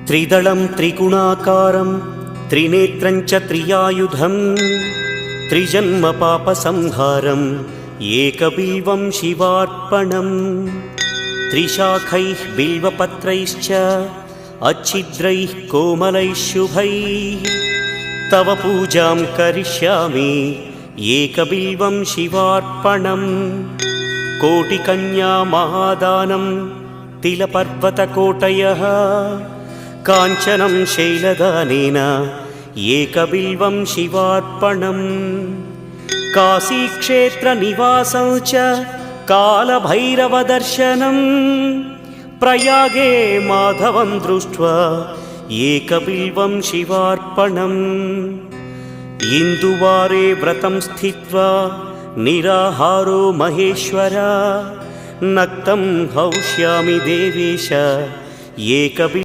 त्रिदलं त्रिगुणाकारं त्रिनेत्रं च त्रियायुधं त्रिजन्म पापसंहारं एकबिल्वं शिवार्पणम् त्रिशाखैः बिल्वपत्रैश्च अच्छिद्रैः कोमलैः शुभैः तव पूजां करिष्यामि एकबिल्वं शिवार्पणम् कोटिकन्या महादानं तिलपर्वतकोटयः काञ्चनं शैलदानेन एकबिल्वं शिवार्पणम् काशीक्षेत्रनिवासं च कालभैरवदर्शनं प्रयागे माधवं दृष्ट्वा एकबिल्वं शिवार्पणम् इन्दुवारे व्रतं स्थित्वा निराहारो महेश्वर नक्तं हौष्यामि देवेश एकबिल्वं